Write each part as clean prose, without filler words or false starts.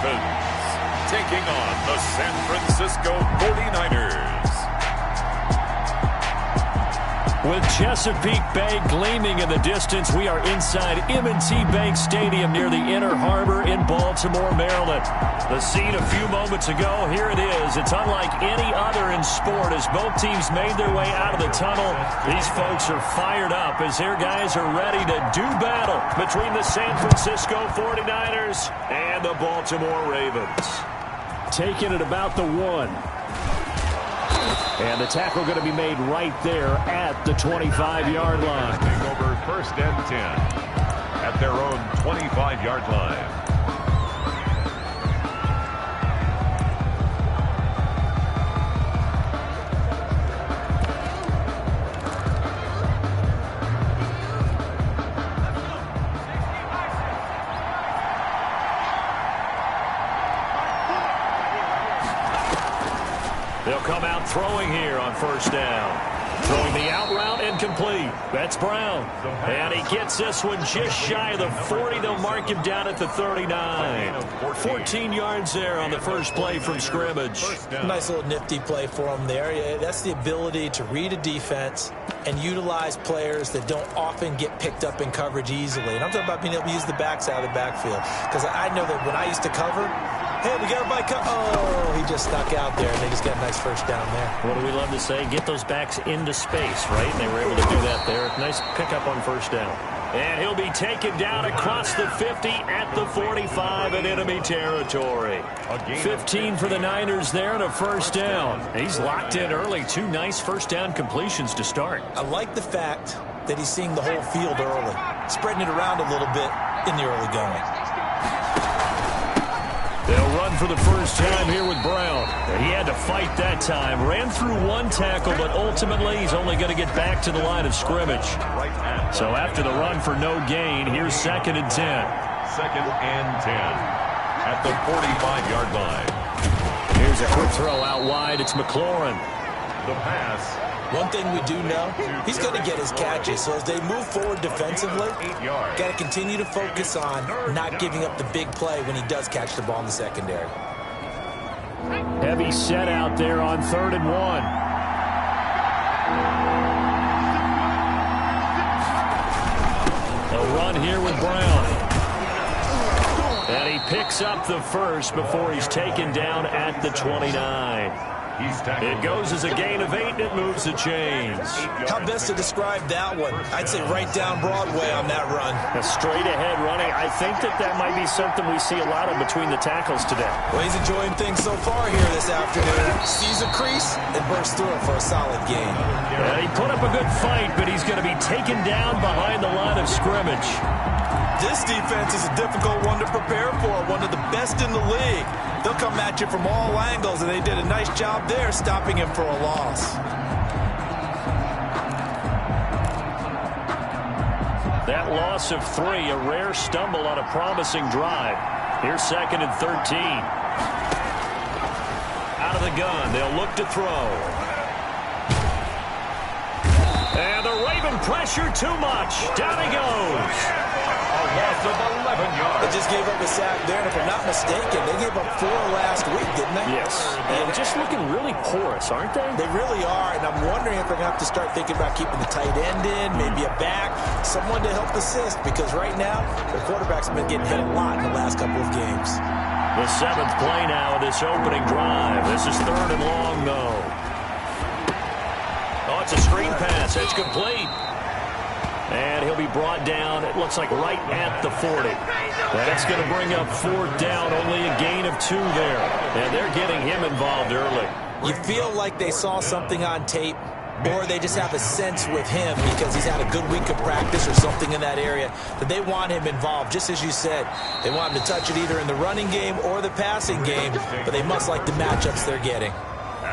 Ravens taking on the San Francisco 49ers. With Chesapeake Bay gleaming in the distance, we are inside M&T Bank Stadium near the Inner Harbor in Baltimore, Maryland. The scene a few moments ago, here it is. It's unlike any other in sport as both teams made their way out of the tunnel. These folks are fired up as their guys are ready to do battle between the San Francisco 49ers and the Baltimore Ravens. Taking it about the 1. And the tackle going to be made right there at the 25-yard line. Taking over 1st and 10 at their own 25-yard line. They'll come out throwing here on 1st down. Throwing the out route incomplete. That's Brown. And he gets this one just shy of the 40. They'll mark him down at the 39. 14 yards there on the first play from scrimmage. Nice little nifty play for him there. Yeah, that's the ability to read a defense and utilize players that don't often get picked up in coverage easily. And I'm talking about being able to use the backs out of the backfield. Because I know that when I used to cover, hey, we got everybody cut. Oh, he just stuck out there, and they just got a nice first down there. What do we love to say? Get those backs into space, right? And they were able to do that there. Nice pickup on 1st down. And he'll be taken down across the 50 at the 45 in enemy territory. 15 for the Niners there and a 1st down. He's locked in early. 2 nice 1st down completions to start. I like the fact that he's seeing the whole field early, spreading it around a little bit in the early going. They'll run for the first time here with Brown. He had to fight that time. Ran through 1 tackle, but ultimately he's only going to get back to the line of scrimmage. So after the run for no gain, here's 2nd and 10. 2nd and 10 at the 45-yard line. Here's a quick throw out wide. It's McLaurin. The pass. One thing we do know, he's going to get his catches. So as they move forward defensively, got to continue to focus on not giving up the big play when he does catch the ball in the secondary. Heavy set out there on 3rd and 1. A run here with Brown. And he picks up the first before he's taken down at the 29. It goes as a gain of 8, and it moves the chains. How best to describe that one? I'd say right down Broadway on that run. A straight-ahead running. I think that might be something we see a lot of between the tackles today. Well, he's enjoying things so far here this afternoon. Sees a crease and bursts through it for a solid gain. And he put up a good fight, but he's going to be taken down behind the line of scrimmage. This defense is a difficult one to prepare for, one of the best in the league. They'll come at you from all angles, and they did a nice job there stopping him for a loss. That loss of 3, a rare stumble on a promising drive. Here's 2nd and 13. Out of the gun, they'll look to throw. And the Raven pressure too much. Down he goes. A loss of 11 yards. They just gave up a sack there, and if I'm not mistaken, they gave up 4 last week, didn't they? Yes. And just looking really porous, aren't they? They really are, and I'm wondering if they're going to have to start thinking about keeping the tight end in, maybe a back, someone to help assist, because right now, the quarterbacks have been getting hit a lot in the last couple of games. The 7th play now of this opening drive. This is 3rd and long, though. Oh, it's a screen pass. It's complete. And he'll be brought down, it looks like right at the 40. That's going to bring up 4th down, only a gain of 2 there. And they're getting him involved early. You feel like they saw something on tape, or they just have a sense with him because he's had a good week of practice or something in that area that they want him involved. Just as you said, they want him to touch it either in the running game or the passing game, but they must like the matchups they're getting.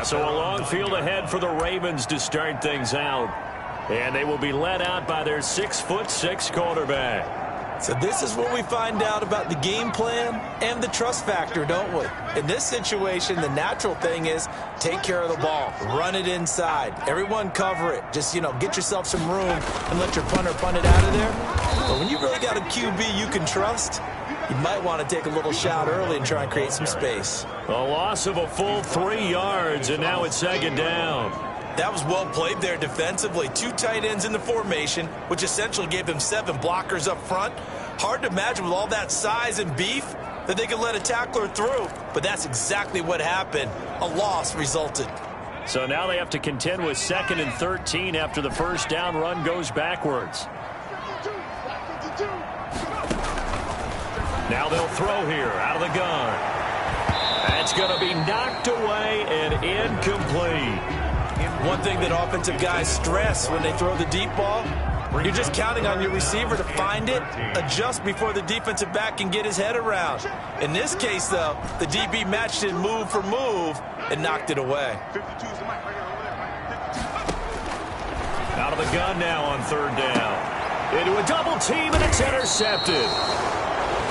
So a long field ahead for the Ravens to start things out. And they will be led out by their 6'6" quarterback. So this is what we find out about the game plan and the trust factor, don't we? In this situation, the natural thing is take care of the ball, run it inside, everyone cover it. Just, get yourself some room and let your punter punt it out of there. But when you really got a QB you can trust, You might want to take a little shot early and try and create some space. A loss of a full 3 yards, and now it's second down. That was well played there defensively. 2 tight ends in the formation, which essentially gave them 7 blockers up front. Hard to imagine with all that size and beef that they could let a tackler through, but that's exactly what happened. A loss resulted. So now they have to contend with 2nd and 13 after the first down run goes backwards. Now they'll throw here out of the gun. That's going to be knocked away and incomplete. One thing that offensive guys stress when they throw the deep ball, you're just counting on your receiver to find it, adjust before the defensive back can get his head around. In this case, though, the DB matched it move for move and knocked it away. Out of the gun now on 3rd down. Into a double team, and it's intercepted.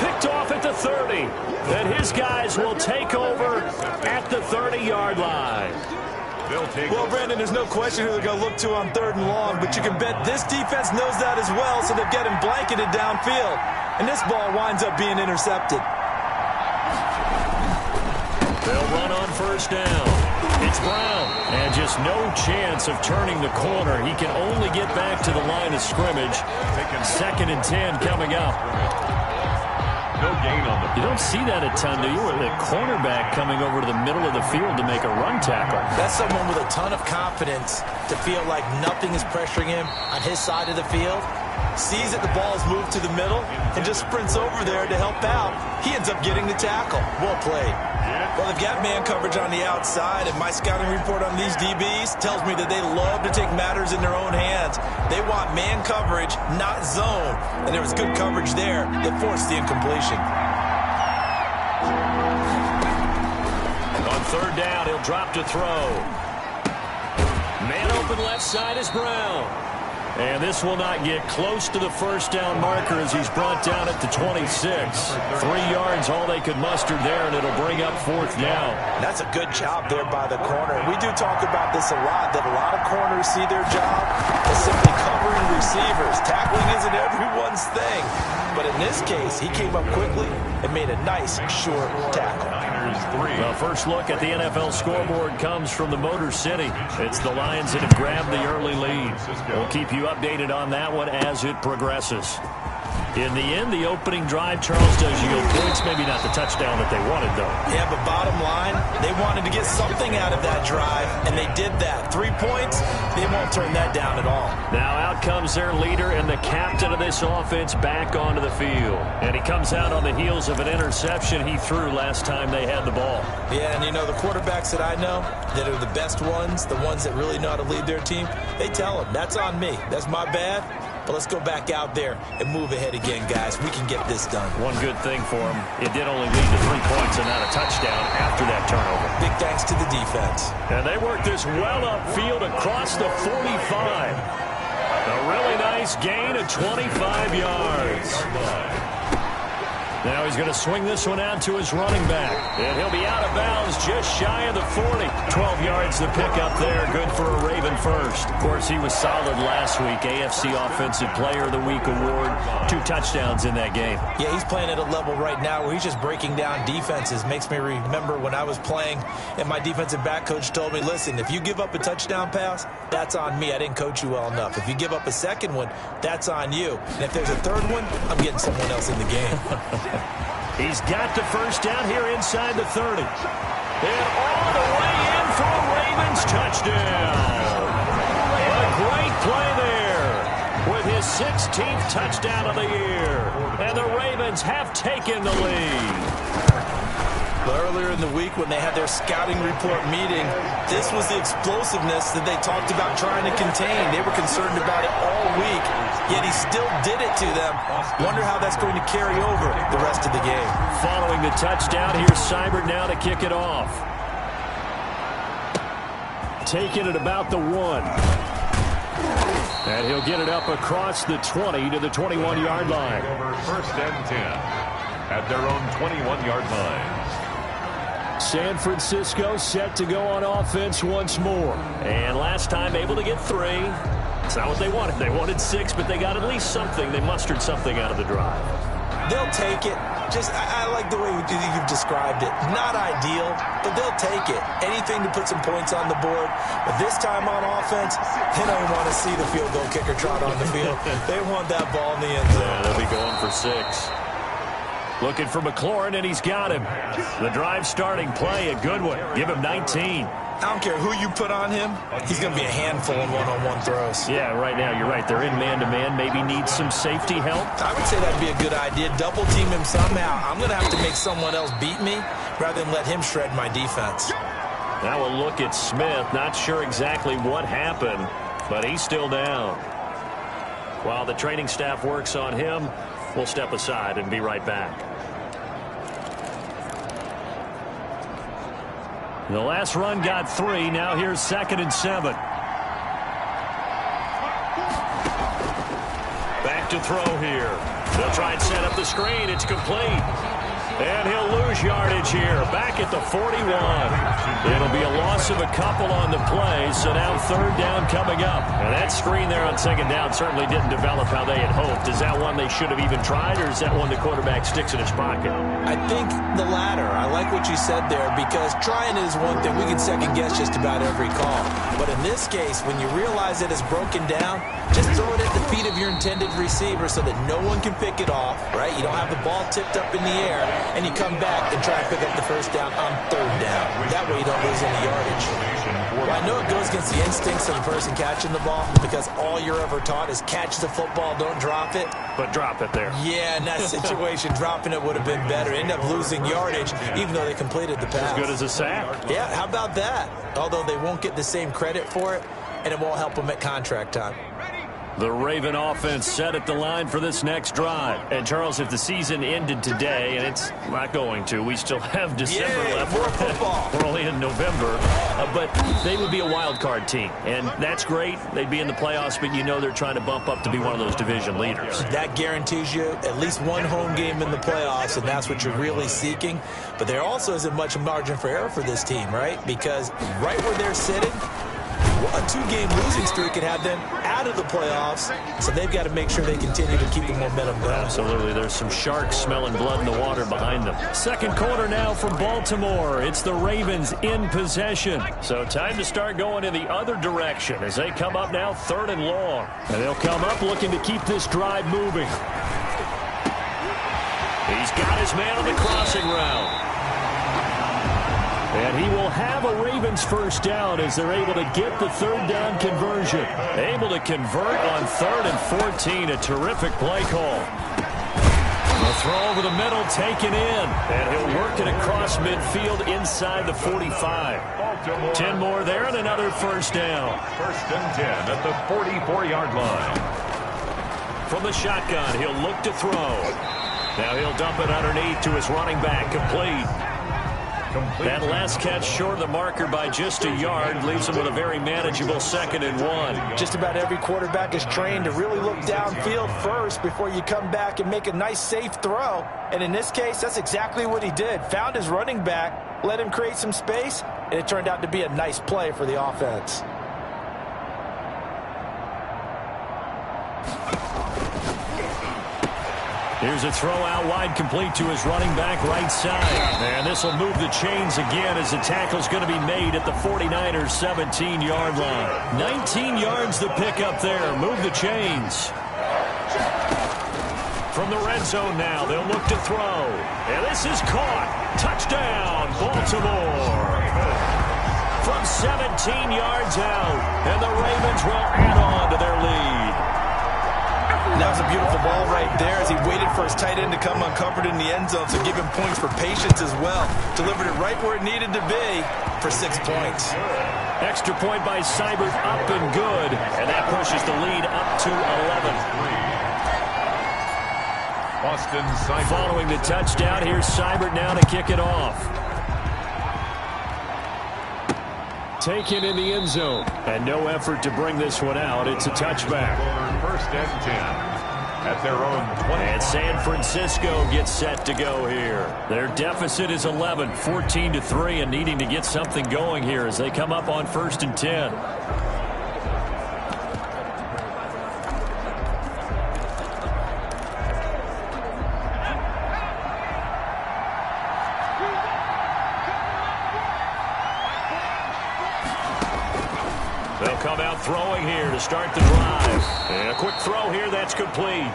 Picked off at the 30. Then his guys will take over at the 30-yard line. Well, Brandon, there's no question who they're going to look to on 3rd and long, but you can bet this defense knows that as well, so they're getting blanketed downfield. And this ball winds up being intercepted. They'll run on 1st down. It's Brown, and just no chance of turning the corner. He can only get back to the line of scrimmage. 2nd and 10 coming up. No gain on the play. You don't see that a ton, do you? With a cornerback coming over to the middle of the field to make a run tackle. That's someone with a ton of confidence to feel like nothing is pressuring him on his side of the field. Sees that the ball is moved to the middle and just sprints over there to help out. He ends up getting the tackle. Well played. Well, they've got man coverage on the outside, and my scouting report on these DBs tells me that they love to take matters in their own hands. They want man coverage, not zone. And there was good coverage there that forced the incompletion. On 3rd down, he'll drop to throw. Man open left side is Brown. And this will not get close to the 1st down marker as he's brought down at the 26. 3 yards, all they could muster there, and it'll bring up 4th down. That's a good job there by the corner. We do talk about this a lot, that a lot of corners see their job as simply covering receivers. Tackling isn't everyone's thing. But in this case, he came up quickly and made a nice, short tackle. Well, first look at the NFL scoreboard comes from the Motor City. It's the Lions that have grabbed the early lead. We'll keep you updated on that one as it progresses. In the end, the opening drive, Charles, does yield points. Maybe not the touchdown that they wanted, though. Yeah, but bottom line, they wanted to get something out of that drive, and they did that. 3 points, they won't turn that down at all. Now out comes their leader and the captain of this offense back onto the field. And he comes out on the heels of an interception he threw last time they had the ball. Yeah, and you know, the quarterbacks that I know that are the best ones, the ones that really know how to lead their team, they tell them, that's on me. That's my bad. But let's go back out there and move ahead again, guys. We can get this done. One good thing for him, it did only lead to 3 points and not a touchdown after that turnover. Big thanks to the defense. And they worked this well upfield across the 45. A really nice gain of 25 yards. Now he's going to swing this one out to his running back. And he'll be out of bounds just shy of the 40. 12 yards to pick up there. Good for a Raven first. Of course, he was solid last week. AFC Offensive Player of the Week award. 2 touchdowns in that game. Yeah, he's playing at a level right now where he's just breaking down defenses. Makes me remember when I was playing and my defensive back coach told me, listen, if you give up a touchdown pass, that's on me. I didn't coach you well enough. If you give up a second one, that's on you. And if there's a third one, I'm getting someone else in the game. He's got the first down here inside the 30. And all the way in for a Ravens touchdown. A great play there with his 16th touchdown of the year. And the Ravens have taken the lead. Earlier in the week when they had their scouting report meeting, this was the explosiveness that they talked about trying to contain. They were concerned about it all week, yet he still did it to them. Wonder how that's going to carry over the rest of the game. Following the touchdown, here's Seibert now to kick it off. Taking it about the 1. And he'll get it up across the 20 to the 21-yard line. Over 1st and 10 at their own 21-yard line. San Francisco set to go on offense once more. And last time able to get 3. It's not what they wanted. They wanted 6, but they got at least something. They mustered something out of the drive. They'll take it. I like the way you've described it. Not ideal, but they'll take it. Anything to put some points on the board. But this time on offense, they don't want to see the field goal kicker trot on the field. They want that ball in the end zone. Yeah, they'll be going for 6. Looking for McLaurin, and he's got him. The drive starting play, a good one. Give him 19. I don't care who you put on him. He's going to be a handful in one-on-one throws. Yeah, right now, you're right. They're in man-to-man. Maybe need some safety help. I would say that'd be a good idea. Double team him somehow. I'm going to have to make someone else beat me rather than let him shred my defense. Now we'll look at Smith. Not sure exactly what happened, but he's still down. While the training staff works on him, we'll step aside and be right back. The last run got 3. Now here's 2nd and 7. Back to throw here. They'll try and set up the screen. It's complete. And he'll lose yardage here. Back at the 41. It'll be a loss of a couple on the play. So now 3rd down coming up. And that screen there on 2nd down certainly didn't develop how they had hoped. Is that one they should have even tried, or is that one the quarterback sticks in his pocket? I think the latter. I like what you said there, because trying is one thing. We can second guess just about every call. But in this case, when you realize that it's broken down, just throw it at the feet of your intended receiver so that no one can pick it off, right? You don't have the ball tipped up in the air, and you come back and try to pick up the 1st down on 3rd down. That way you don't lose any yardage. Well, I know it goes against the instincts of the person catching the ball, because all you're ever taught is catch the football, don't drop it. But drop it there. Yeah, in that situation, dropping it would have been better. End up losing yardage, even though they completed the pass. As good as a sack. Yeah, how about that? Although they won't get the same credit for it, and it won't help them at contract time. The Raven offense set at the line for this next drive. And, Charles, if the season ended today, and it's not going to, we still have December left. More football. We're only in November. But they would be a wild card team. And that's great. They'd be in the playoffs, but you know they're trying to bump up to be one of those division leaders. That guarantees you at least one home game in the playoffs, and that's what you're really seeking. But there also isn't much margin for error for this team, right? Because right where they're sitting, a 2-game losing streak could have them out of the playoffs, so they've got to make sure they continue to keep the momentum going. Absolutely. There's some sharks smelling blood in the water behind them. 2nd quarter now from Baltimore. It's the Ravens in possession. So time to start going in the other direction as they come up now 3rd and long. And they'll come up looking to keep this drive moving. He's got his man on the crossing route. And he will have a Ravens 1st down as they're able to get the 3rd down conversion. Able to convert on 3rd and 14. A terrific play call. The throw over the middle taken in. And he'll work it across midfield inside the 45. 10 more there and another 1st down. 1st and 10 at the 44-yard line. From the shotgun, he'll look to throw. Now he'll dump it underneath to his running back. Complete. That last catch short of the marker by just a yard leaves him with a very manageable 2nd and 1. Just about every quarterback is trained to really look downfield first before you come back and make a nice, safe throw. And in this case, that's exactly what he did. Found his running back, let him create some space, and it turned out to be a nice play for the offense. Here's a throw out wide, complete to his running back right side. And this will move the chains again as the tackle's going to be made at the 49ers 17-yard line. 19 yards the pickup there. Move the chains. From the red zone now, they'll look to throw. And this is caught. Touchdown, Baltimore. From 17 yards out. And the Ravens will add on to their lead. That was a beautiful ball right there as he waited for his tight end to come uncovered in the end zone, so give him points for patience as well. Delivered it right where it needed to be for 6 points. Extra point by Seibert, up and good. And that pushes the lead up to 11. Austin Seibert. Following the touchdown, here's Seibert now to kick it off. Taken in the end zone. And no effort to bring this one out. It's a touchback. 1st and 10 at their own 20. And San Francisco gets set to go here. Their deficit is 11, 14-3, and needing to get something going here as they come up on 1st and 10. throwing here to start the drive. And a quick throw here, that's complete.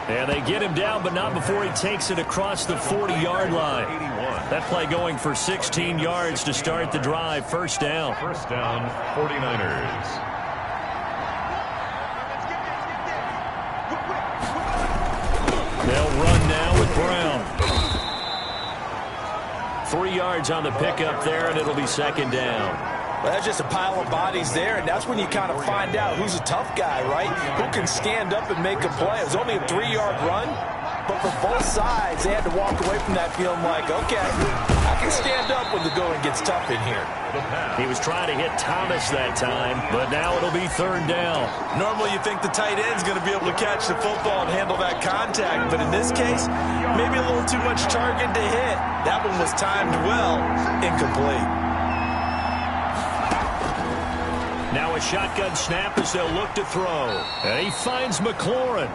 And they get him down, but not before he takes it across the 40-yard line. That play going for 16 yards to start the drive. First down. First down, 49ers. They'll run now with Brown. 3 yards on the pickup there, and it'll be second down. Well, that's just a pile of bodies there, and that's when you kind of find out who's a tough guy, right? Who can stand up and make a play. It was only a 3-yard run, but for both sides, they had to walk away from that feeling like, okay, I can stand up when the going gets tough in here. He was trying to hit Thomas that time, but now it'll be third down. Normally you think the tight end's going to be able to catch the football and handle that contact, but in this case, maybe a little too much target to hit. That one was timed well, incomplete. Now a shotgun snap as they'll look to throw. And he finds McLaurin.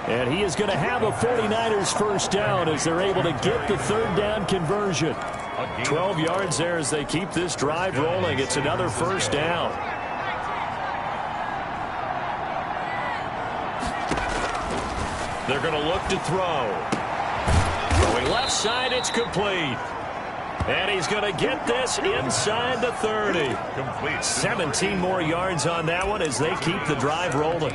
And he is going to have a 49ers first down as they're able to get the third down conversion. 12 yards there as they keep this drive rolling. It's another first down. They're going to look to throw. Going left side, it's complete. And he's going to get this inside the 30. Complete. 17 more yards on that one as they keep the drive rolling.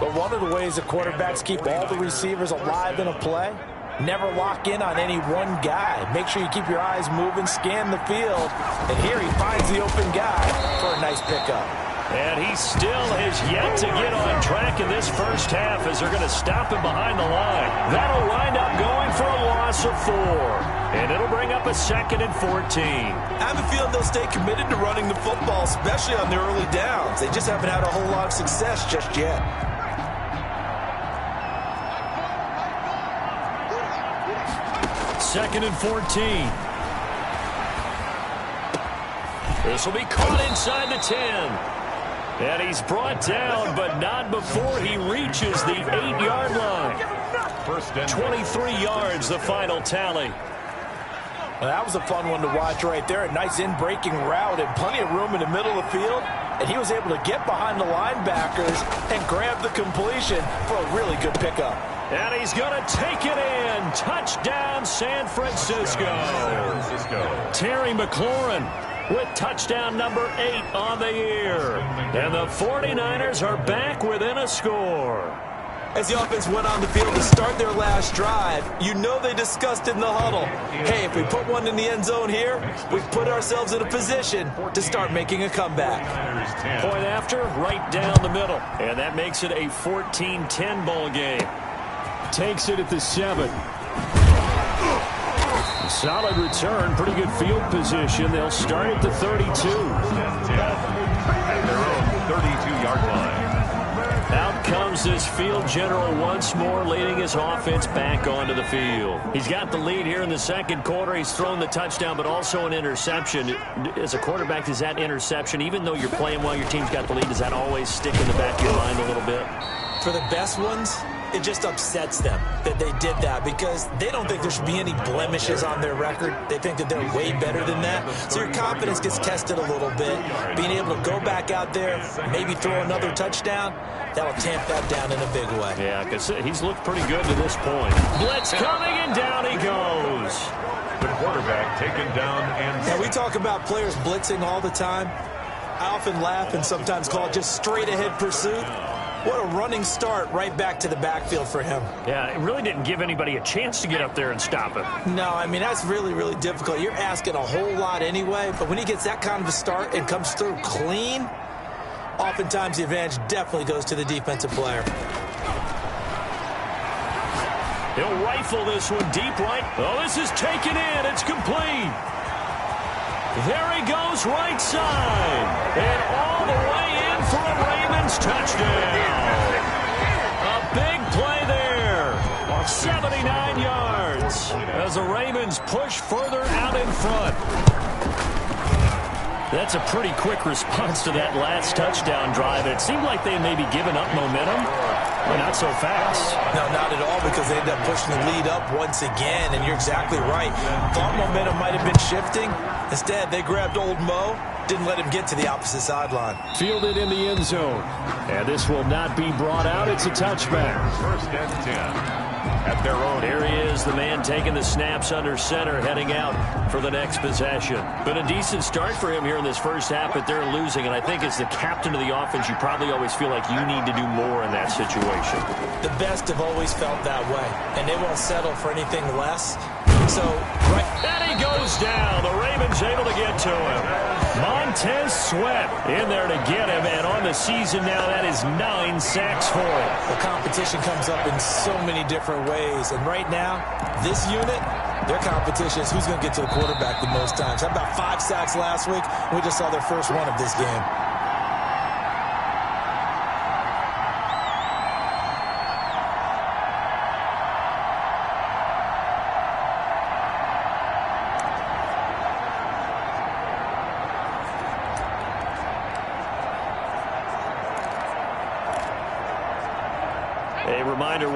But one of the ways the quarterbacks keep all the receivers alive in a play, never lock in on any one guy. Make sure you keep your eyes moving, scan the field. And here he finds the open guy for a nice pickup. And he still has yet to get on track in this first half as they're going to stop him behind the line. That'll wind up going for a loss of 4. And it'll bring up a 2nd and 14. I have a feeling they'll stay committed to running the football, especially on their early downs. They just haven't had a whole lot of success just yet. Second and 14. This will be caught inside the 10. And he's brought down, but not before he reaches the 8-yard line. First and 23 yards, the final tally. Well, that was a fun one to watch right there. A nice in-breaking route and plenty of room in the middle of the field. And he was able to get behind the linebackers and grab the completion for a really good pickup. And he's going to take it in. Touchdown, San Francisco. Terry McLaurin with touchdown number 8 on the year. And the 49ers are back within a score. As the offense went on the field to start their last drive, you know they discussed in the huddle, hey, if we put one in the end zone here, we've put ourselves in a position to start making a comeback. Point after, right down the middle. And that makes it a 14-10 ball game. Takes it at the 7. Solid return, pretty good field position. They'll start at the 32. At their own 32-yard line. Out comes this field general once more, leading his offense back onto the field. He's got the lead here in the second quarter. He's thrown the touchdown, but also an interception. As a quarterback, does that interception, even though you're playing well, your team's got the lead, does that always stick in the back of your mind a little bit? For the best ones, it just upsets them that they did that because they don't think there should be any blemishes on their record. They think that they're way better than that. So your confidence gets tested a little bit. Being able to go back out there, maybe throw another touchdown, that'll tamp that down in a big way. Yeah, because he's looked pretty good to this point. Blitz coming, and down he goes. The quarterback taken down and... Now, we talk about players blitzing all the time. I often laugh and sometimes call it just straight-ahead pursuit. What a running start right back to the backfield for him. Yeah, it really didn't give anybody a chance to get up there and stop him. No, I mean, that's really, really difficult. You're asking a whole lot anyway, but when he gets that kind of a start and comes through clean, oftentimes the advantage definitely goes to the defensive player. He'll rifle this one deep right. Oh, this is taken in. It's complete. There he goes right side. And all the way in for a Ravens touchdown. A big play there. 79 yards as the Ravens push further out in front. That's a pretty quick response to that last touchdown drive. It seemed like they may be giving up momentum, but not so fast. No, not at all, because they end up pushing the lead up once again, and you're exactly right. Thought momentum might have been shifting. Instead, they grabbed old Mo, didn't let him get to the opposite sideline. Fielded in the end zone. And this will not be brought out. It's a touchback. First and 10. At their own. There he is, the man taking the snaps under center, heading out for the next possession. Been a decent start for him here in this first half, but they're losing. And I think as the captain of the offense, you probably always feel like you need to do more in that situation. The best have always felt that way, and they won't settle for anything less. So, right. And he goes down. The Ravens able to get to him. Montez Sweat in there to get him, and on the season now, that is 9 sacks for him. The competition comes up in so many different ways, and right now, this unit, their competition is who's going to get to the quarterback the most times. How about 5 sacks last week? We just saw their first one of this game.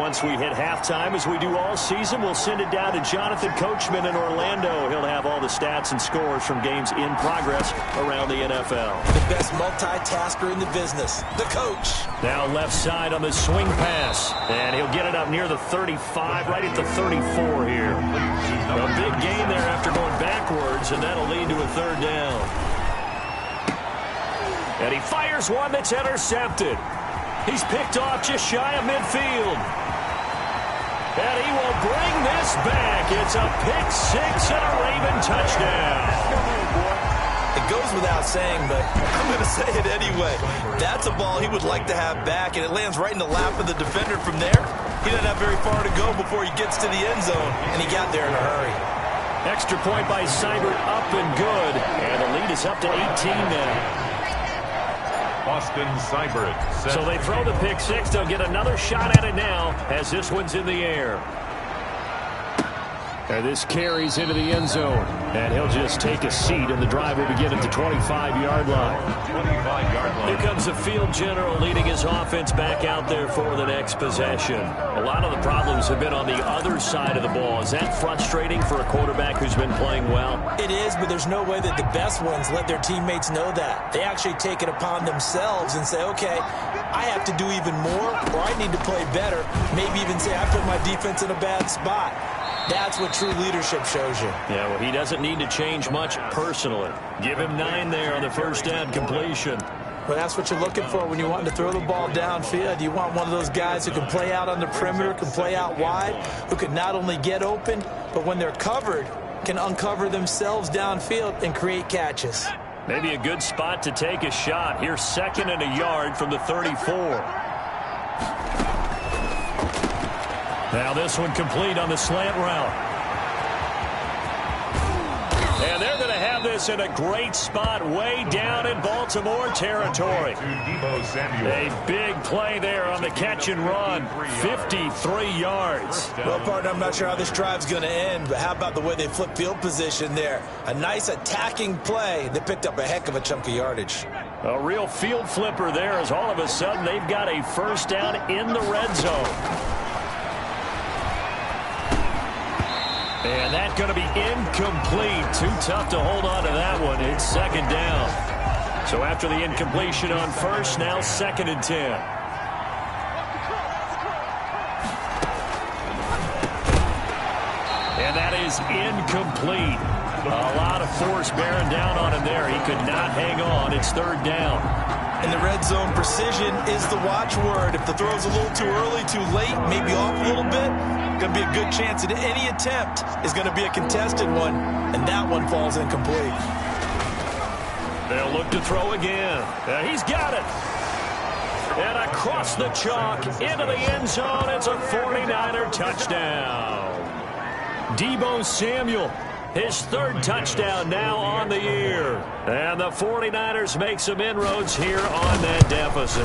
Once we hit halftime, as we do all season, we'll send it down to Jonathan Coachman in Orlando. He'll have all the stats and scores from games in progress around the NFL. The best multitasker in the business, the coach. Now left side on the swing pass, and he'll get it up near the 35, right at the 34 here. A big gain there after going backwards, and that'll lead to a third down. And he fires one that's intercepted. He's picked off just shy of midfield. And he will bring this back. It's a pick six and a Raven touchdown. It goes without saying, but I'm going to say it anyway. That's a ball he would like to have back, and it lands right in the lap of the defender from there. He doesn't have very far to go before he gets to the end zone, and he got there in a hurry. Extra point by Seibert, up and good. And the lead is up to 18 now. Austin Seibert. So they throw the pick six. They'll get another shot at it now as this one's in the air. And this carries into the end zone. And he'll just take a seat, and the drive will begin at the 25-yard line. 25-yard line. Here comes the field general leading his offense back out there for the next possession. A lot of the problems have been on the other side of the ball. Is that frustrating for a quarterback who's been playing well? It is, but there's no way that the best ones let their teammates know that. They actually take it upon themselves and say, okay, I have to do even more, or I need to play better. Maybe even say I put my defense in a bad spot. That's what true leadership shows you. Yeah, well, he doesn't need to change much personally. Give him 9 there on the first down completion. Well, that's what you're looking for when you want to throw the ball downfield. You want one of those guys who can play out on the perimeter, can play out wide, who can not only get open, but when they're covered, can uncover themselves downfield and create catches. Maybe a good spot to take a shot. Here's 2nd and a yard from the 34. Now this one complete on the slant route. And they're going to have this in a great spot way down in Baltimore territory. A big play there on the catch and run. 53 yards. Well, partner, I'm not sure how this drive's going to end, but how about the way they flip field position there? A nice attacking play. They picked up a heck of a chunk of yardage. A real field flipper there as all of a sudden they've got a first down in the red zone. And that's going to be incomplete. Too tough to hold on to that one. It's 2nd down. So after the incompletion on first, now 2nd and 10. And that is incomplete. A lot of force bearing down on him there. He could not hang on. It's 3rd down. In the red zone, precision is the watchword. If the throw's a little too early, too late, maybe off a little bit, going to be a good chance that any attempt is going to be a contested one, and that one falls incomplete. They'll look to throw again. He's got it. And across the chalk into the end zone, it's a 49er touchdown. Deebo Samuel, his 3rd touchdown now on the year. And the 49ers make some inroads here on that deficit.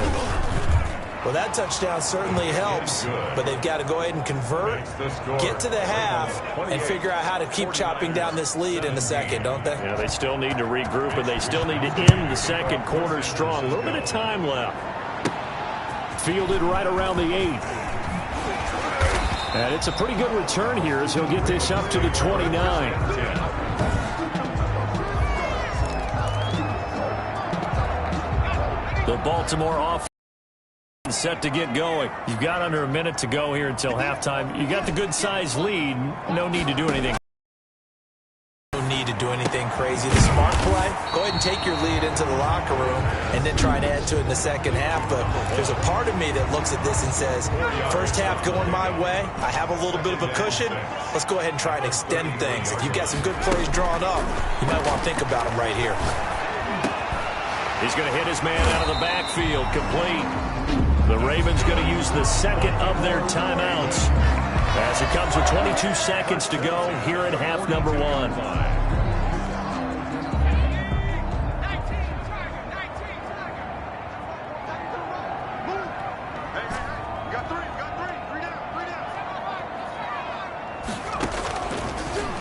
Well, that touchdown certainly helps, but they've got to go ahead and convert, get to the half, and figure out how to keep chopping down this lead in the second, don't they? Yeah, they still need to regroup, and they still need to end the second quarter strong. A little bit of time left. Fielded right around the 8. And it's a pretty good return here as he'll get this up to the 29. The Baltimore offense set to get going. You've got under a minute to go here until halftime. You got the good-sized lead. No need to do anything. No need to do anything crazy. The smart play, go ahead and take your lead into the locker room and then try and add to it in the second half. But there's a part of me that looks at this and says, first half going my way, I have a little bit of a cushion. Let's go ahead and try and extend things. If you've got some good plays drawn up, you might want to think about them right here. He's going to hit his man out of the backfield, complete. The Ravens going to use the second of their timeouts as it comes with 22 seconds to go here at half number one.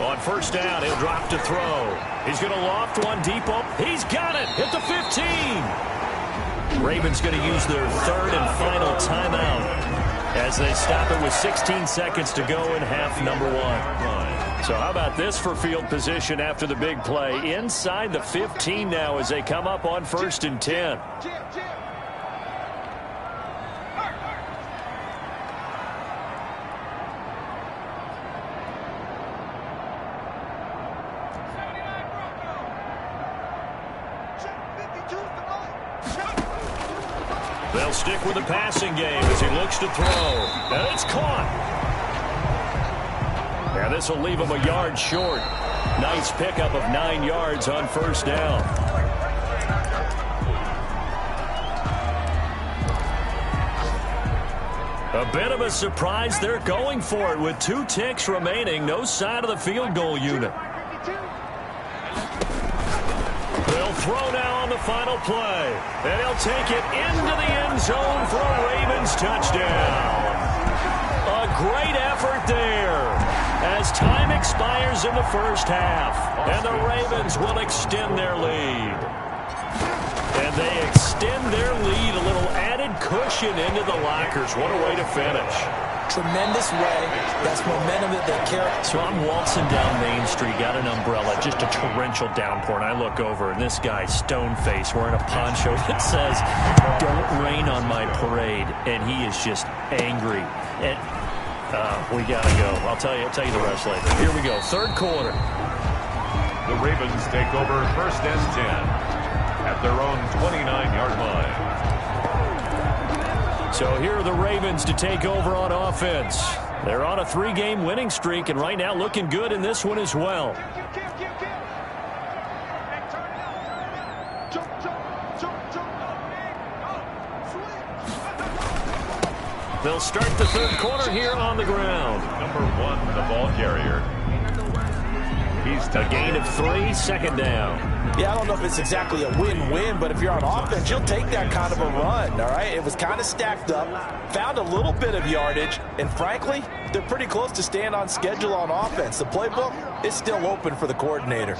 On first down, he'll drop to throw. He's going to loft one deep up. He's got it at the 15. Ravens going to use their third and final timeout as they stop it with 16 seconds to go in half number one. So how about this for field position after the big play? Inside the 15 now as they come up on first and 10. They'll stick with the passing game as he looks to throw. And it's caught. Yeah, this will leave him a yard short. Nice pickup of 9 yards on first down. A bit of a surprise. They're going for it with 2 ticks remaining. No sign of the field goal unit. They'll throw now on the final play. And he'll take it into the end zone for a Ravens touchdown. A great effort there as time expires in the first half. And the Ravens will extend their lead. And they extend their lead, a little added cushion into the lockers. What a way to finish. Tremendous way. That's momentum that they carry. So I'm waltzing down Main Street, got an umbrella, just a torrential downpour, and I look over, and this guy, stone-faced, wearing a poncho that says, "Don't rain on my parade," and he is just angry. And we got to go. I'll tell you the rest later. Here we go, third quarter. The Ravens take over first and 10 at their own 29-yard line. So here are the Ravens to take over on offense. They're on a 3-game winning streak, and right now looking good in this one as well. They'll start the third quarter here on the ground. Number 1, the ball carrier. He's a gain of 3, second down. Yeah, I don't know if it's exactly a win-win, but if you're on offense, you'll take that kind of a run, all right? It was kind of stacked up, found a little bit of yardage, and frankly, they're pretty close to staying on schedule on offense. The playbook is still open for the coordinator.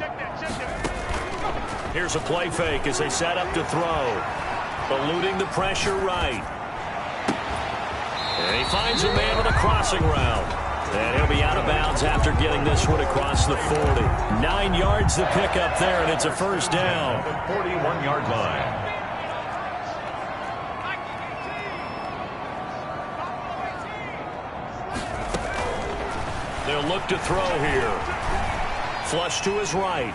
Here's a play fake as they set up to throw. Eluding the pressure right. And he finds a man on a crossing route. And he'll be out of bounds after getting this one across the 40. 9 yards to pick up there, and it's a first down. The 41-yard line. They'll look to throw here. Flush to his right.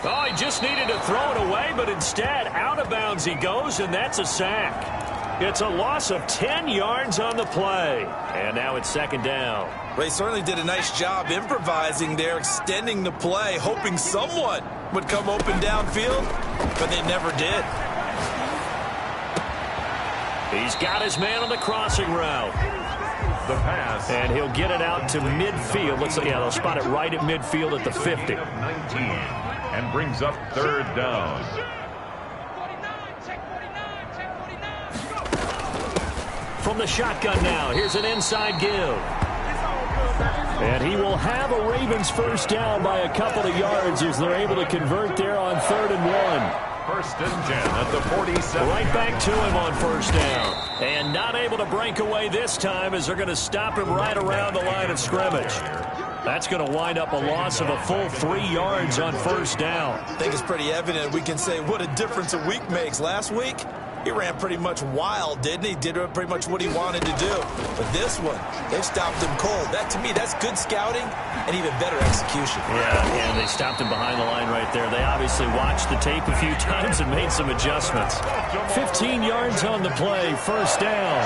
Oh, he just needed to throw it away, but instead, out of bounds he goes, and that's a sack. It's a loss of 10 yards on the play. And now it's second down. They certainly did a nice job improvising there, extending the play, hoping someone would come open downfield, but they never did. He's got his man on the crossing route. The pass. And he'll get it out to midfield. They'll spot it right at midfield at the 50. 19 and brings up third down. From the shotgun now, here's an inside give. And he will have a Ravens first down by a couple of yards as they're able to convert there on 3rd and 1. First and 10 at the 47. Right back to him on first down. And not able to break away this time as they're going to stop him right around the line of scrimmage. That's going to wind up a loss of a full 3 yards on first down. I think it's pretty evident we can say what a difference a week makes. Last week, he ran pretty much wild, didn't he? Did pretty much what he wanted to do. But this one, they stopped him cold. That, to me, that's good scouting and even better execution. Yeah, and they stopped him behind the line right there. They obviously watched the tape a few times and made some adjustments. 15 yards on the play, first down.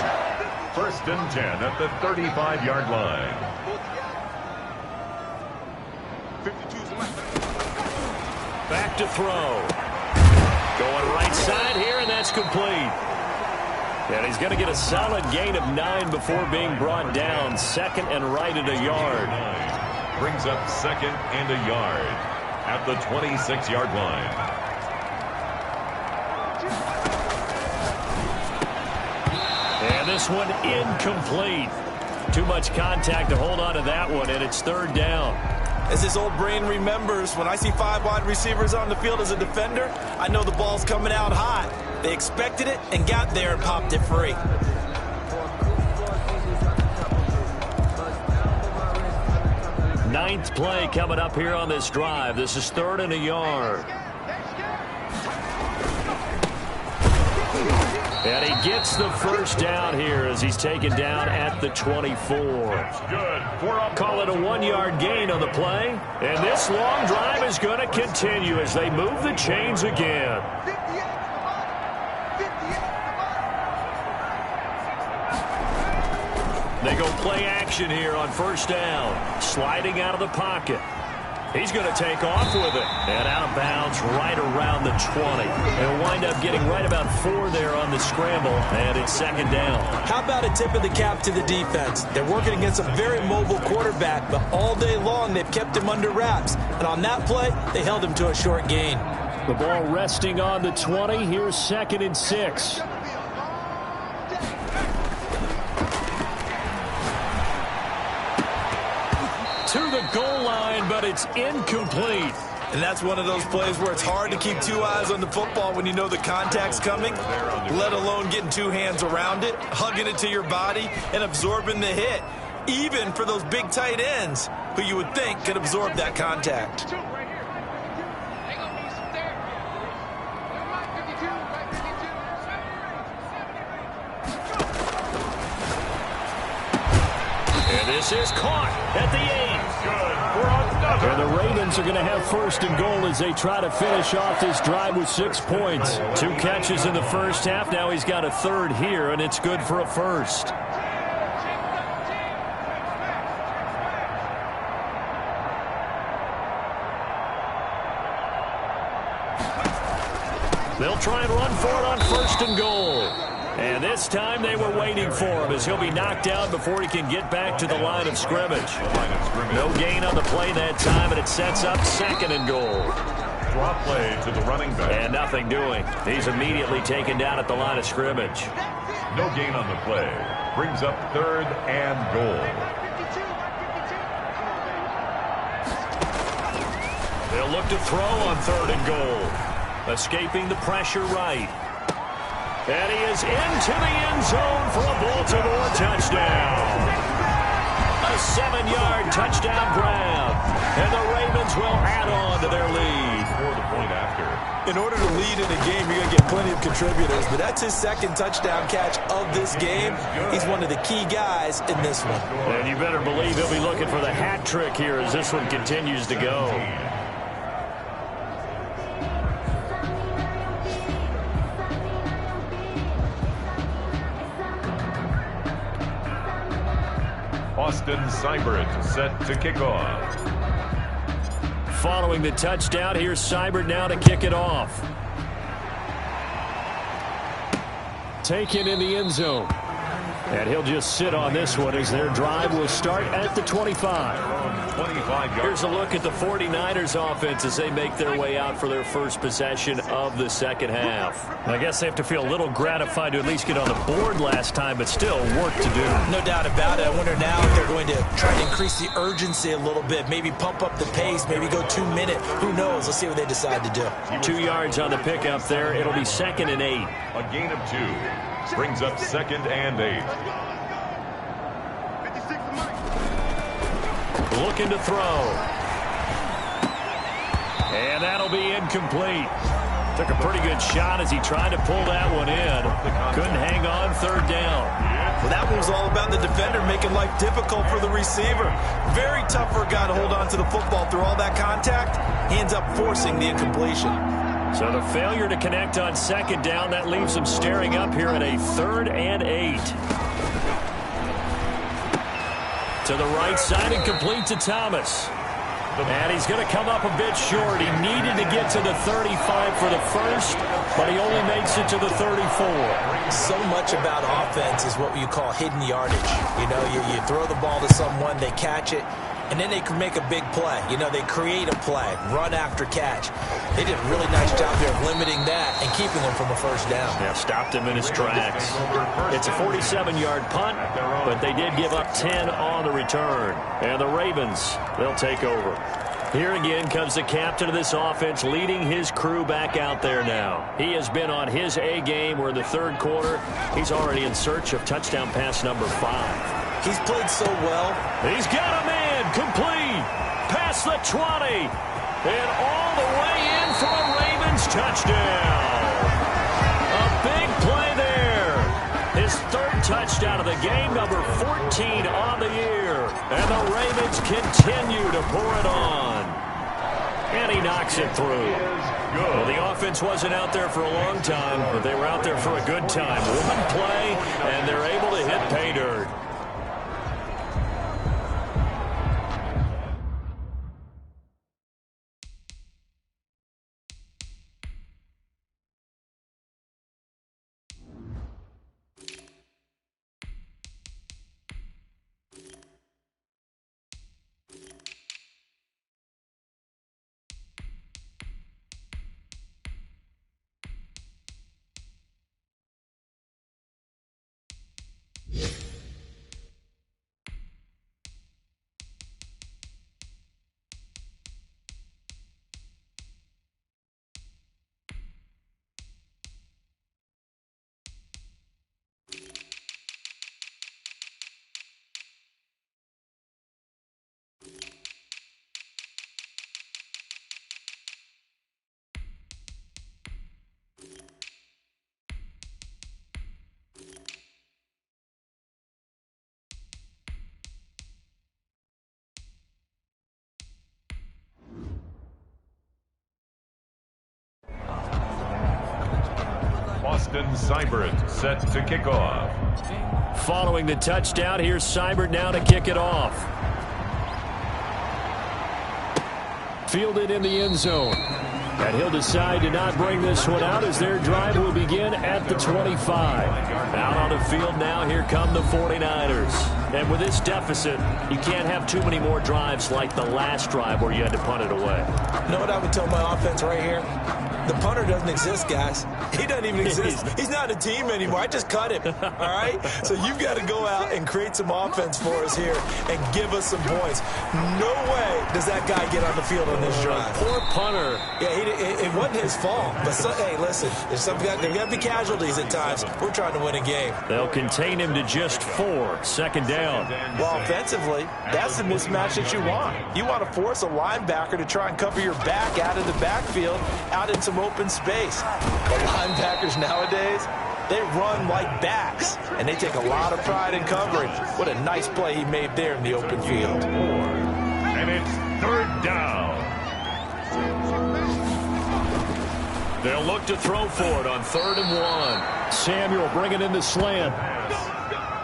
First and 10 at the 35-yard line. Back to throw. Going right side here, and that's complete. And he's going to get a solid gain of 9 before being brought down. Second and right at a yard. Brings up second and a yard at the 26-yard line. And this one incomplete. Too much contact to hold on to that one, and it's third down. As his old brain remembers, when I see 5 wide receivers on the field as a defender, I know the ball's coming out hot. They expected it and got there and popped it free. Ninth play coming up here on this drive. This is third and a yard. And he gets the first down here as he's taken down at the 24. Call it a 1-yard gain on the play. And this long drive is going to continue as they move the chains again. They go play action here on first down. Sliding out of the pocket. He's going to take off with it. And out of bounds right around the 20. They'll wind up getting right about 4 there on the scramble. And it's second down. How about a tip of the cap to the defense? They're working against a very mobile quarterback, but all day long they've kept him under wraps. And on that play, they held him to a short gain. The ball resting on the 20. Here's second and 6. To the goal line, but it's incomplete. And that's one of those plays where it's hard to keep 2 eyes on the football when you know the contact's coming, let alone getting 2 hands around it, hugging it to your body, and absorbing the hit, even for those big tight ends who you would think could absorb that contact. And this is caught at the 8. And the Ravens are going to have first and goal as they try to finish off this drive with 6 points. 2 catches in the first half. Now he's got a third here, and it's good for a first. They'll try and run for it on first and goal. And this time they were waiting for him as he'll be knocked down before he can get back to the line of scrimmage. No gain on the play that time, and it sets up second and goal. Draw play to the running back. And nothing doing. He's immediately taken down at the line of scrimmage. No gain on the play. Brings up third and goal. They'll look to throw on third and goal. Escaping the pressure right. And he is into the end zone for a Baltimore touchdown. A 7-yard touchdown grab. And the Ravens will add on to their lead. For the point after. In order to lead in a game, you're going to get plenty of contributors, but that's his second touchdown catch of this game. He's one of the key guys in this one. And you better believe he'll be looking for the hat trick here as this one continues to go. Austin Seibert set to kick off. Following the touchdown, here's Seibert now to kick it off. Taken in the end zone. And he'll just sit on this one as their drive will start at the 25. 25 yards. Here's a look at the 49ers offense as they make their way out for their first possession of the second half. I guess they have to feel a little gratified to at least get on the board last time, but still work to do. No doubt about it. I wonder now if they're going to try to increase the urgency a little bit, maybe pump up the pace, maybe go 2 minute. Who knows? Let's see what they decide to do. 2 yards on the pickup there. It'll be second and 8. A gain of 2. Brings up second and 8. Looking to throw. And that'll be incomplete. Took a pretty good shot as he tried to pull that one in. Couldn't hang on, third down. Well, that one was all about the defender making life difficult for the receiver. Very tough for a guy to hold on to the football through all that contact. He ends up forcing the incompletion. So the failure to connect on second down, that leaves him staring up here at a 3rd and 8. To the right side and complete to Thomas. And he's going to come up a bit short. He needed to get to the 35 for the first, but he only makes it to the 34. So much about offense is what you call hidden yardage. You know, you throw the ball to someone, they catch it, and then they can make a big play. You know, they create a play, run after catch. They did a really nice job there of limiting that and keeping him from a first down. Yeah, stopped him in his tracks. It's a 47-yard punt, but they did give up 10 on the return. And the Ravens, they'll take over. Here again comes the captain of this offense, leading his crew back out there now. He has been on his A game. We're in the third quarter. He's already in search of touchdown pass number 5. He's played so well. He's got a man complete past the 20 and all the way in for a Ravens touchdown. A big play there. His 3rd touchdown of the game, number 14 on the year. And the Ravens continue to pour it on. And he knocks it through. Well, the offense wasn't out there for a long time, but they were out there for a good time. One play, and they're able to hit pay dirt. Austin Seibert set to kick off. Following the touchdown, here's Seibert now to kick it off. Fielded in the end zone. And he'll decide to not bring this one out as their drive will begin at the 25. Out on the field now, here come the 49ers. And with this deficit, you can't have too many more drives like the last drive where you had to punt it away. You know what I would tell my offense right here? The punter doesn't exist, guys. He doesn't even exist. He's not a team anymore. I just cut him, all right? So you've got to go out and create some offense for us here and give us some points. No way does that guy get on the field on this drive. Poor punter. Yeah, it wasn't his fault. But, hey, listen, there's got to be casualties at times. We're trying to win a game. They'll contain him to just 4. Second down. Well, offensively, that's the mismatch that you want. You want to force a linebacker to try and cover your back out of the backfield, out in some open space. The linebackers nowadays, they run like backs, and they take a lot of pride in covering. What a nice play he made there in the open field. And it's 3rd down. They'll look to throw for it on 3rd and 1. Samuel bringing in the slant.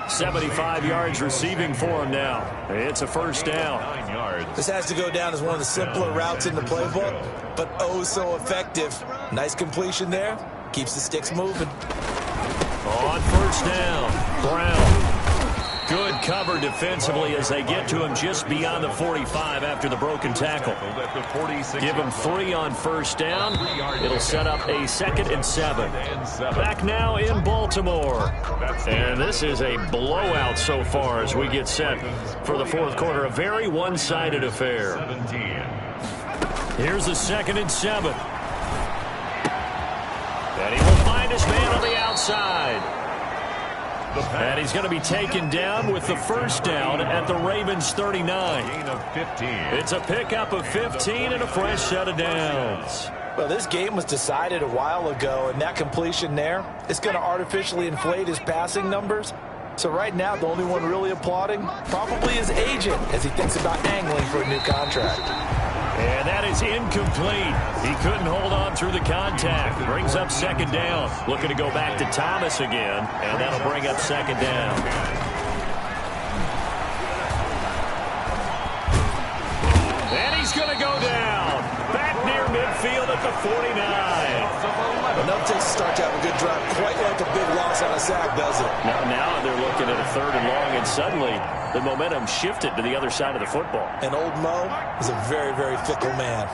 75 yards receiving for him now. It's a first down. 9 yards. This has to go down as one of the simpler routes in the playbook, but oh so effective. Nice completion there. Keeps the sticks moving. On first down, Brown. Good cover defensively as they get to him just beyond the 45 after the broken tackle. Give him 3 on first down. It'll set up a 2nd and 7. Back now in Baltimore. And this is a blowout so far as we get set for the fourth quarter. A very one-sided affair. Here's the 2nd and 7. And he will find his man on the outside. And he's going to be taken down with the first down at the Ravens 39. Gain of 15. It's a pickup of 15 and a fresh set of downs. Well, this game was decided a while ago, and that completion there is going to artificially inflate his passing numbers. So right now, the only one really applauding probably his agent as he thinks about angling for a new contract. And that is incomplete. He couldn't hold on through the contact. Brings up second down. Looking to go back to Thomas again, and that'll bring up second down. And he's going to go down. Back near midfield at the 49. Enough to start to have a good drive. Quite like a big loss on a sack, does it? Now they're looking at a 3rd and long, and suddenly the momentum shifted to the other side of the football. And old Mo is a very, very fickle man.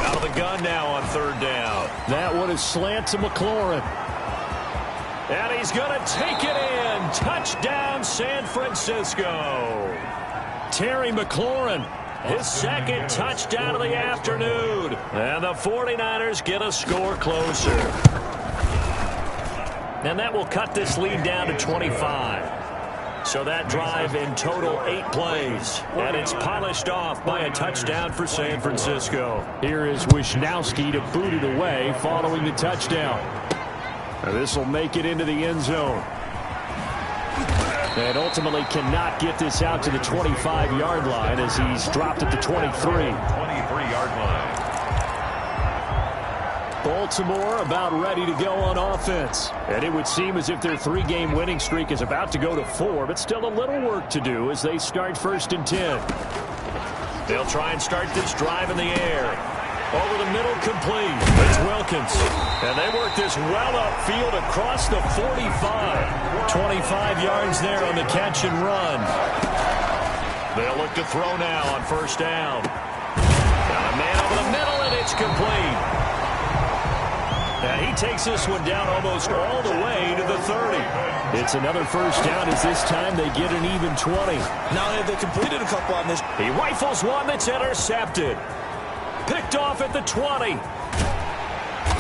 Out of the gun now on 3rd down. That one is slant to McLaurin. And he's going to take it in. Touchdown, San Francisco. Terry McLaurin, his 2nd touchdown of the afternoon. And the 49ers get a score closer. And that will cut this lead down to 25. So that drive in total 8 plays. And it's polished off by a touchdown for San Francisco. Here is Wisnowski to boot it away following the touchdown. And this will make it into the end zone. And ultimately cannot get this out to the 25-yard line as he's dropped at the 23. 23-yard line. Baltimore about ready to go on offense. And it would seem as if their 3-game winning streak is about to go to 4, but still a little work to do as they start 1st and 10. They'll try and start this drive in the air. Over the middle, complete. It's Wilkins. And they work this well upfield across the 45. 25 yards there on the catch and run. They'll look to throw now on 1st down. Got a man over the middle, and it's complete. And he takes this one down almost all the way to the 30. It's another 1st down as this time they get an even 20. Not only have they completed a couple on this. He rifles one that's intercepted. Picked off at the 20.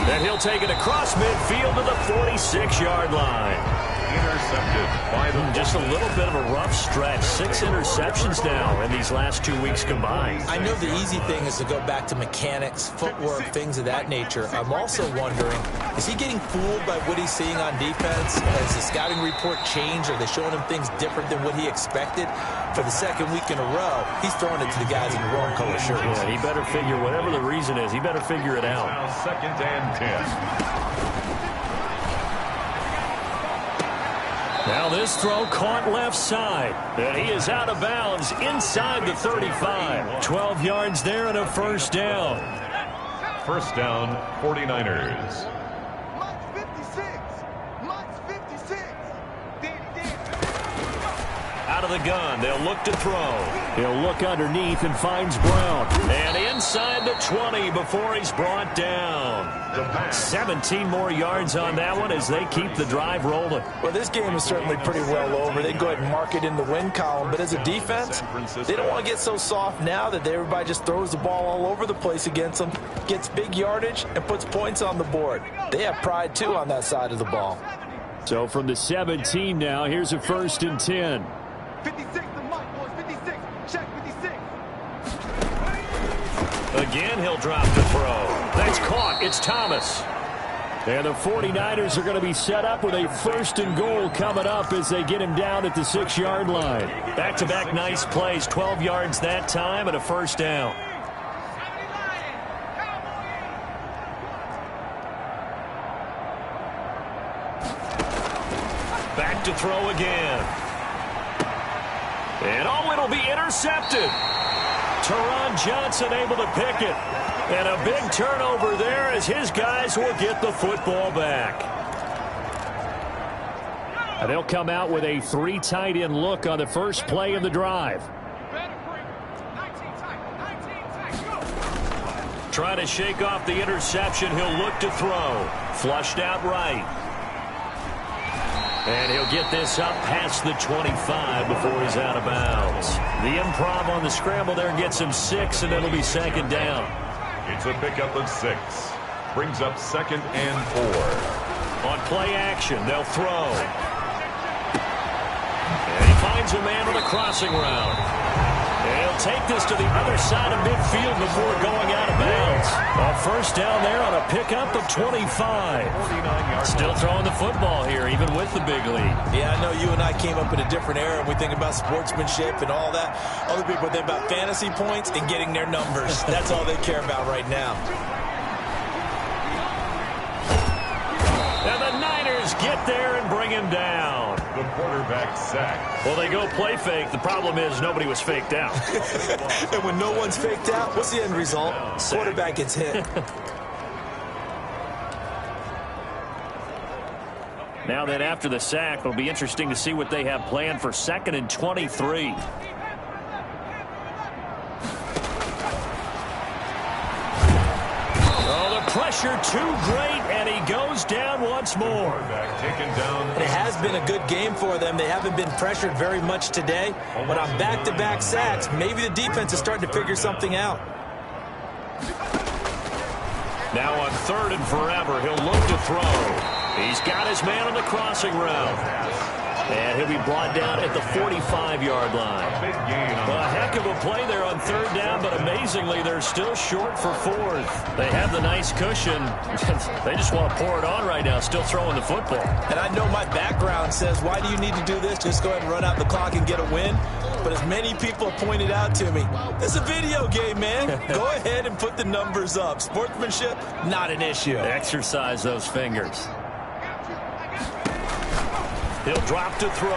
Then he'll take it across midfield to the 46-yard line. Intercepted by the Just a little bit of a rough stretch. 6 interceptions now in these last 2 weeks combined. I know the easy thing is to go back to mechanics, footwork, things of that nature. I'm also wondering, is he getting fooled by what he's seeing on defense? Has the scouting report changed? Are they showing him things different than what he expected? For the 2nd week in a row, he's throwing it to the guys in the wrong color shirts. Yeah, he better figure, whatever the reason is, he better figure it out. Now 2nd and 10. Now this throw caught left side. And he is out of bounds inside the 35. 12 yards there and a 1st down. 1st down, 49ers. Out of the gun, they'll look to throw. He'll look underneath and finds Brown. And inside the 20 before he's brought down. 17 more yards on that one as they keep the drive rolling. Well, this game is certainly pretty well over. They go ahead and mark it in the win column. But as a defense, they don't want to get so soft now that everybody just throws the ball all over the place against them, gets big yardage, and puts points on the board. They have pride, too, on that side of the ball. So from the 17 now, here's a 1st and 10. 56 to Mike, boys. 56. Check 56. Again, he'll drop the throw. That's caught. It's Thomas. And the 49ers are going to be set up with a 1st and goal coming up as they get him down at the 6-yard line. Back-to-back nice plays. 12 yards that time and a 1st down. Back to throw again. And it'll be intercepted. Teron Johnson able to pick it. And a big turnover there as his guys will get the football back. And they'll come out with a 3 tight end look on the first play of the drive. Trying to shake off the interception. He'll look to throw. Flushed out right. And he'll get this up past the 25 before he's out of bounds. The improv on the scramble there gets him 6, and it'll be 2nd down. It's a pickup of 6. Brings up 2nd and 4. On play action, they'll throw. And he finds a man on the crossing route. He'll take this to the other side of midfield before going out of bounds. A first down there on a pickup of 25. Still throwing the football here, even with the big lead. Yeah, I know you and I came up in a different era, and we think about sportsmanship and all that. Other people think about fantasy points and getting their numbers. That's all they care about right now. And the Niners get there and bring him down. The quarterback sacked. Well, they go play fake. The problem is nobody was faked out. And when no one's faked out, what's the end result? Sack. Quarterback gets hit. Now then, after the sack, it'll be interesting to see what they have planned for 2nd and 23. Pressure too great, and he goes down once more. Taken down. It has been a good game for them. They haven't been pressured very much today. But on back-to-back sacks, maybe the defense is starting to figure something out. Now on 3rd and forever, he'll look to throw. He's got his man on the crossing route. And he'll be brought down at the 45-yard line. A heck of a play there on 3rd down, but amazingly, they're still short for 4th. They have the nice cushion. They just want to pour it on right now, still throwing the football. And I know my background says, why do you need to do this? Just go ahead and run out the clock and get a win. But as many people have pointed out to me, it's a video game, man. Go ahead and put the numbers up. Sportsmanship, not an issue. Exercise those fingers. He'll drop to throw.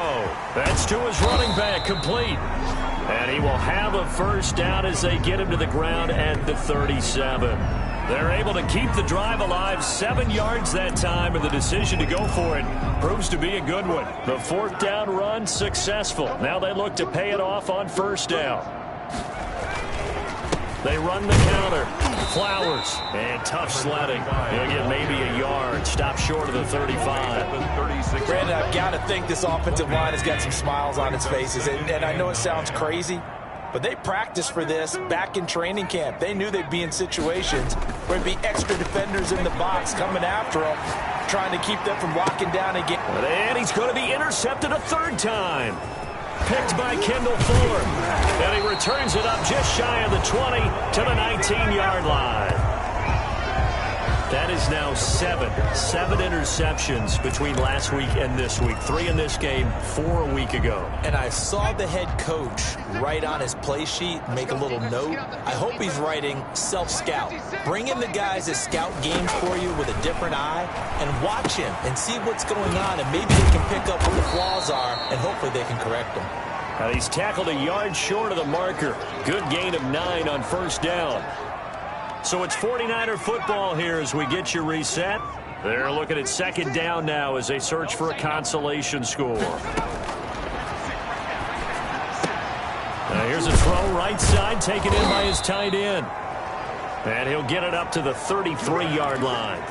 That's to his running back, complete. And he will have a first down as they get him to the ground at the 37. They're able to keep the drive alive, 7 yards that time, and the decision to go for it proves to be a good one. The 4th down run successful. Now they look to pay it off on 1st down. They run the counter. Flowers. And tough sledding. He'll get maybe a yard. Stop short of the 35. Brandon, I've got to think this offensive line has got some smiles on its faces. And I know it sounds crazy, but they practiced for this back in training camp. They knew they'd be in situations where there'd be extra defenders in the box coming after them, trying to keep them from locking down again. And he's going to be intercepted a 3rd time. Picked by Kendall Fuller. And he returns it up just shy of the 20 to the 19-yard line. That is now 7 interceptions between last week and this week. 3 in this game, 4 a week ago. And I saw the head coach write on his play sheet, make a little note. I hope he's writing self-scout. Bring in the guys that scout games for you with a different eye and watch him and see what's going on, and maybe they can pick up what the flaws are, and hopefully they can correct them. Now he's tackled a yard short of the marker. Good gain of 9 on 1st down. So it's 49er football here as we get you reset. They're looking at 2nd down now as they search for a consolation score. Now here's a throw right side, taken in by his tight end. And he'll get it up to the 33-yard line.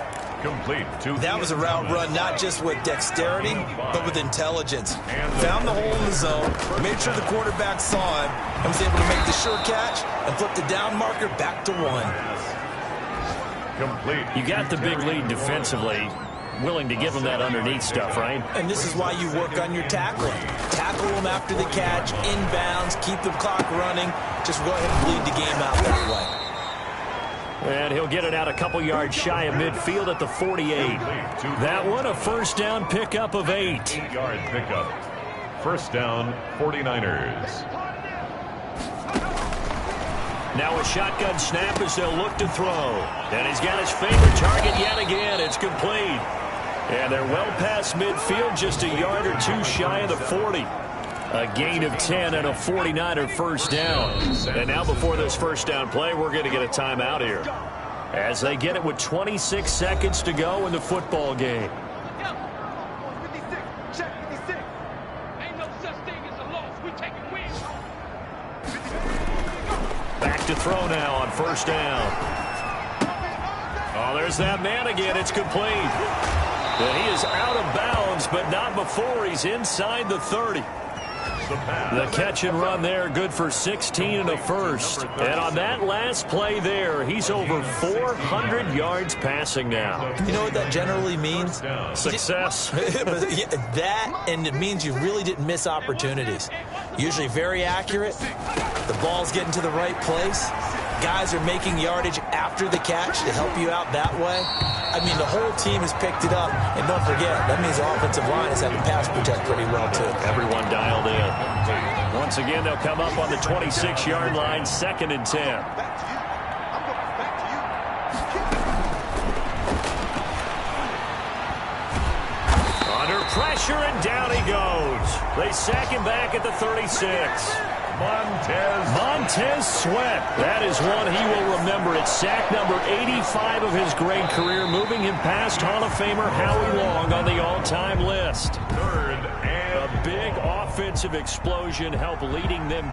Complete. That was a route run not just with dexterity, but with intelligence. Found the hole in the zone, made sure the quarterback saw him, and was able to make the sure catch and flip the down marker back to 1. Complete. You got the big lead defensively, willing to give them that underneath stuff, right? And this is why you work on your tackling. Tackle them after the catch, inbounds, keep the clock running. Just go ahead and bleed the game out that way. And he'll get it out a couple yards shy of midfield at the 48. That one, a 1st down pickup of 8. 8-yard pickup. 1st down, 49ers. Now a shotgun snap as they'll look to throw. And he's got his favorite target yet again. It's complete. And they're well past midfield, just a yard or 2 shy of the 40. A gain of 10 and a 49er 1st down. And now before this 1st down play, we're going to get a timeout here, as they get it with 26 seconds to go in the football game. Back to throw now on 1st down. Oh, there's that man again. It's complete. And he is out of bounds, but not before he's inside the 30. The catch and run there, good for 16 and a 1st. And on that last play there, he's over 400 yards passing now. You know what that generally means? Success. That, and it means you really didn't miss opportunities. Usually very accurate. The ball's getting to the right place. Guys are making yardage after the catch to help you out that way. I mean, the whole team has picked it up. And don't forget, that means the offensive line has had to pass protect pretty well, too. Everyone dialed in. Once again, they'll come up on the 26-yard line, 2nd and 10. Back to you. I'm going back to you. Under pressure, and down he goes. They sack him back at the 36. Montez Sweat. That is one he will remember. It's sack number 85 of his great career, moving him past Hall of Famer Howie Long on the all-time list. Third and a big offensive explosion helped leading them